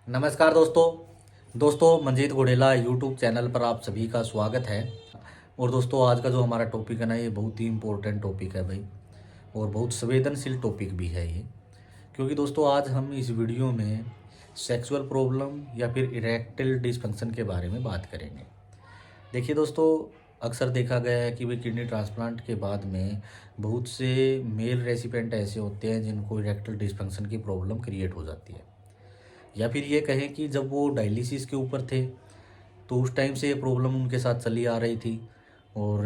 नमस्कार दोस्तों Manjeet घोड़ेला YouTube channel पर आप सभी का स्वागत है। और दोस्तों आज का जो हमारा टॉपिक है ना, ये बहुत ही इम्पोर्टेंट टॉपिक है भाई, और बहुत संवेदनशील टॉपिक भी है ये। क्योंकि दोस्तों आज हम इस वीडियो में सेक्सुअल प्रॉब्लम या फिर इरेक्टाइल डिसफंक्शन के बारे में बात करेंगे। देखिए दोस्तों, अक्सर देखा गया है कि भाई किडनी ट्रांसप्लांट के बाद में बहुत से मेल रेसिपिएंट ऐसे होते हैं जिनको इरेक्टाइल डिसफंक्शन की प्रॉब्लम क्रिएट हो जाती है, या फिर ये कहें कि जब वो डायलिसिस के ऊपर थे तो उस टाइम से ये प्रॉब्लम उनके साथ चली आ रही थी, और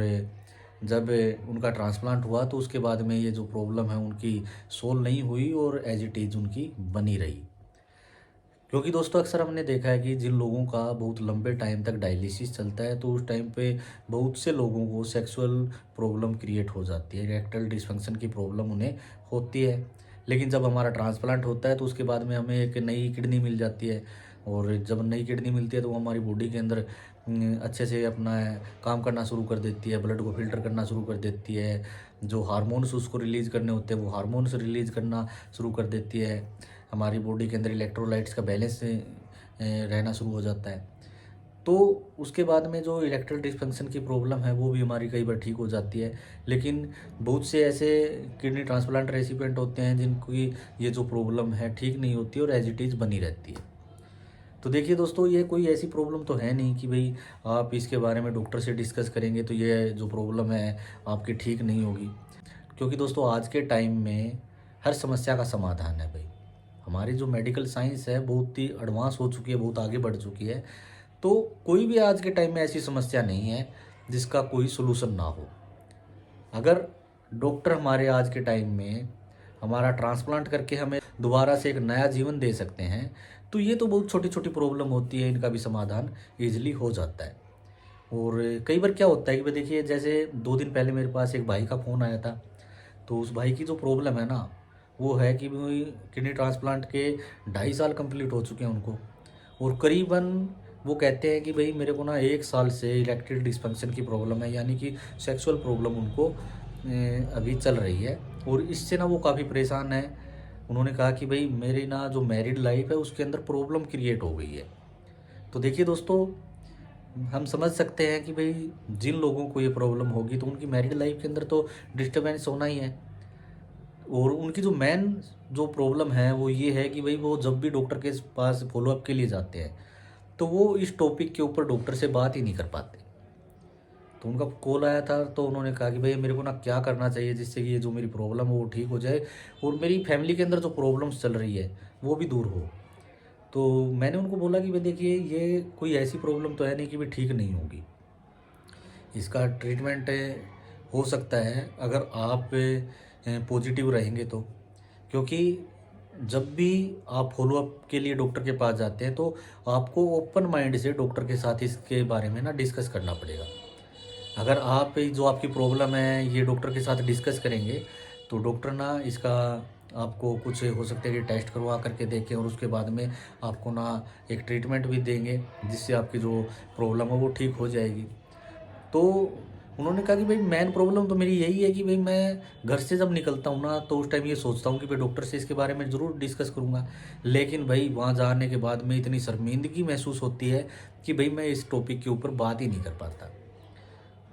जब उनका ट्रांसप्लांट हुआ तो उसके बाद में ये जो प्रॉब्लम है उनकी सोल्व नहीं हुई और एज इट इज़ उनकी बनी रही। क्योंकि दोस्तों अक्सर हमने देखा है कि जिन लोगों का बहुत लंबे टाइम तक डायलिसिस चलता है तो उस टाइम पे बहुत से लोगों को सेक्सुअल प्रॉब्लम क्रिएट हो जाती है, इरेक्टाइल डिसफंक्शन की प्रॉब्लम उन्हें होती है। लेकिन जब हमारा ट्रांसप्लांट होता है तो उसके बाद में हमें एक नई किडनी मिल जाती है, और जब नई किडनी मिलती है तो वो हमारी बॉडी के अंदर अच्छे से अपना काम करना शुरू कर देती है, ब्लड को फिल्टर करना शुरू कर देती है, जो हार्मोन्स उसको रिलीज़ करने होते हैं वो हार्मोन्स रिलीज़ करना शुरू कर देती है, हमारी बॉडी के अंदर इलेक्ट्रोलाइट्स का बैलेंस रहना शुरू हो जाता है। तो उसके बाद में जो इरेक्टाइल डिसफंक्शन की प्रॉब्लम है वो भी हमारी कई बार ठीक हो जाती है। लेकिन बहुत से ऐसे किडनी ट्रांसप्लांट रेसिपिएंट होते हैं जिनकी ये जो प्रॉब्लम है ठीक नहीं होती और एज इट इज़ बनी रहती है। तो देखिए दोस्तों, ये कोई ऐसी प्रॉब्लम तो है नहीं कि भाई आप इसके बारे में डॉक्टर से डिस्कस करेंगे तो ये जो प्रॉब्लम है आपकी ठीक नहीं होगी। क्योंकि दोस्तों आज के टाइम में हर समस्या का समाधान है भाई। हमारी जो मेडिकल साइंस है बहुत ही एडवांस हो चुकी है, बहुत आगे बढ़ चुकी है। तो कोई भी आज के टाइम में ऐसी समस्या नहीं है जिसका कोई सोल्यूशन ना हो। अगर डॉक्टर हमारे आज के टाइम में हमारा ट्रांसप्लांट करके हमें दोबारा से एक नया जीवन दे सकते हैं तो ये तो बहुत छोटी छोटी प्रॉब्लम होती है, इनका भी समाधान ईजिली हो जाता है। और कई बार क्या होता है कि भाई देखिए, जैसे 2 दिन पहले मेरे पास एक भाई का फ़ोन आया था। तो उस भाई की जो प्रॉब्लम है ना, वो है कि भाई किडनी ट्रांसप्लांट के 2.5 साल कंप्लीट हो चुके हैं उनको, और करीबन वो कहते हैं कि भाई मेरे को ना 1 साल से इरेक्टाइल डिसफंक्शन की प्रॉब्लम है, यानी कि सेक्सुअल प्रॉब्लम उनको अभी चल रही है, और इससे ना वो काफ़ी परेशान है। उन्होंने कहा कि भाई मेरी ना जो मैरिड लाइफ है उसके अंदर प्रॉब्लम क्रिएट हो गई है। तो देखिए दोस्तों, हम समझ सकते हैं कि भाई जिन लोगों को ये प्रॉब्लम होगी तो उनकी मैरिड लाइफ के अंदर तो डिस्टर्बेंस होना ही है। और उनकी जो मेन जो प्रॉब्लम है वो ये है कि भाई वो जब भी डॉक्टर के पास फॉलोअप के लिए जाते हैं तो वो इस टॉपिक के ऊपर डॉक्टर से बात ही नहीं कर पाते। तो उनका कॉल आया था तो उन्होंने कहा कि भाई मेरे को ना क्या करना चाहिए जिससे कि ये जो मेरी प्रॉब्लम है वो ठीक हो जाए, और मेरी फैमिली के अंदर जो प्रॉब्लम्स चल रही है वो भी दूर हो। तो मैंने उनको बोला कि भाई देखिए, ये कोई ऐसी प्रॉब्लम तो है नहीं कि भाई ठीक नहीं होगी। इसका ट्रीटमेंट हो सकता है अगर आप पॉजिटिव रहेंगे तो। क्योंकि जब भी आप फॉलोअप के लिए डॉक्टर के पास जाते हैं तो आपको ओपन माइंड से डॉक्टर के साथ इसके बारे में ना डिस्कस करना पड़ेगा। अगर आप जो आपकी प्रॉब्लम है ये डॉक्टर के साथ डिस्कस करेंगे तो डॉक्टर ना इसका आपको कुछ हो सकता है कि टेस्ट करवा करके देखें, और उसके बाद में आपको ना एक ट्रीटमेंट भी देंगे जिससे आपकी जो प्रॉब्लम है वो ठीक हो जाएगी। तो उन्होंने कहा कि भाई मेन प्रॉब्लम तो मेरी यही है कि भाई मैं घर से जब निकलता हूँ ना तो उस टाइम ये सोचता हूँ कि भाई डॉक्टर से इसके बारे में ज़रूर डिस्कस करूँगा, लेकिन भाई वहाँ जाने के बाद में इतनी शर्मिंदगी महसूस होती है कि भाई मैं इस टॉपिक के ऊपर बात ही नहीं कर पाता।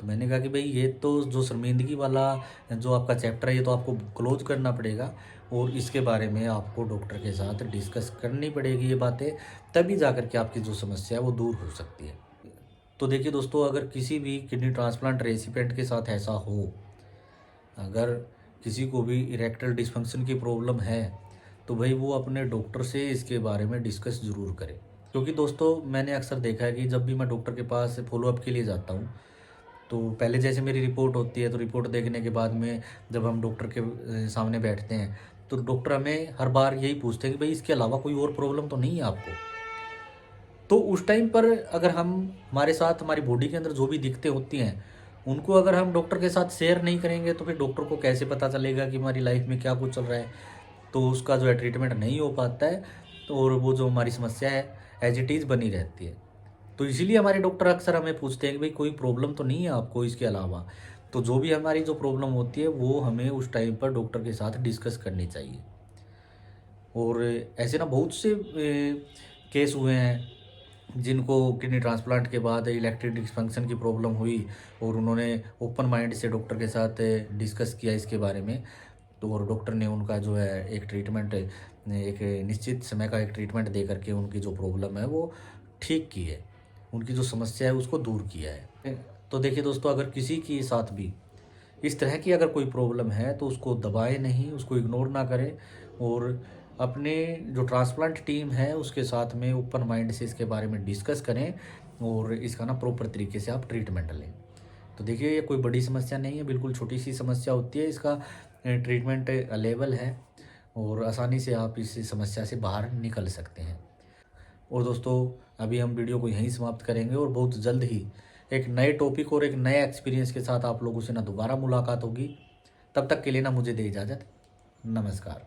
तो मैंने कहा कि भाई ये तो जो शर्मिंदगी वाला जो आपका चैप्टर है ये तो आपको क्लोज करना पड़ेगा, और इसके बारे में आपको डॉक्टर के साथ डिस्कस करनी पड़ेगी ये बातें, तभी जा कर के आपकी जो समस्या है वो दूर हो सकती है। तो देखिए दोस्तों, अगर किसी भी किडनी ट्रांसप्लांट रेसिपिएंट के साथ ऐसा हो, अगर किसी को भी इरेक्टाइल डिसफंक्शन की प्रॉब्लम है तो भाई वो अपने डॉक्टर से इसके बारे में डिस्कस ज़रूर करें। क्योंकि दोस्तों मैंने अक्सर देखा है कि जब भी मैं डॉक्टर के पास फॉलोअप के लिए जाता हूँ तो पहले जैसे मेरी रिपोर्ट होती है तो रिपोर्ट देखने के बाद में जब हम डॉक्टर के सामने बैठते हैं तो डॉक्टर हमें हर बार यही पूछते हैं कि भाई इसके अलावा कोई और प्रॉब्लम तो नहीं है आपको। तो उस टाइम पर अगर हम हमारे साथ हमारी बॉडी के अंदर जो भी दिक्कतें होती हैं उनको अगर हम डॉक्टर के साथ शेयर नहीं करेंगे तो फिर डॉक्टर को कैसे पता चलेगा कि हमारी लाइफ में क्या कुछ चल रहा है। तो उसका जो है ट्रीटमेंट नहीं हो पाता है, तो और वो जो हमारी समस्या है एज इट इज़ बनी रहती है। तो इसीलिए हमारे डॉक्टर अक्सर हमें पूछते हैं कि भाई कोई प्रॉब्लम तो नहीं है आपको इसके अलावा। तो जो भी हमारी जो प्रॉब्लम होती है वो हमें उस टाइम पर डॉक्टर के साथ डिस्कस करनी चाहिए। और ऐसे ना बहुत से केस हुए हैं जिनको किडनी ट्रांसप्लांट के बाद इलेक्ट्रिक डिस्फंक्शन की प्रॉब्लम हुई और उन्होंने ओपन माइंड से डॉक्टर के साथ डिस्कस किया इसके बारे में। तो और डॉक्टर ने उनका जो है एक ट्रीटमेंट, एक निश्चित समय का एक ट्रीटमेंट दे करके उनकी जो प्रॉब्लम है वो ठीक की है, उनकी जो समस्या है उसको दूर किया है। तो देखिए दोस्तों, अगर किसी के साथ भी इस तरह की अगर कोई प्रॉब्लम है तो उसको दबाएं नहीं, उसको इग्नोर ना करें और अपने जो ट्रांसप्लांट टीम है उसके साथ में ओपन माइंड से इसके बारे में डिस्कस करें और इसका ना प्रॉपर तरीके से आप ट्रीटमेंट लें। तो देखिए, ये कोई बड़ी समस्या नहीं है, बिल्कुल छोटी सी समस्या होती है। इसका ट्रीटमेंट अवेलेबल है और आसानी से आप इस समस्या से बाहर निकल सकते हैं। और दोस्तों, अभी हम वीडियो को यहीं समाप्त करेंगे और बहुत जल्द ही एक नए टॉपिक और एक नए एक्सपीरियंस के साथ आप लोगों से ना दोबारा मुलाकात होगी। तब तक के लिए ना मुझे दे इजाज़त। नमस्कार।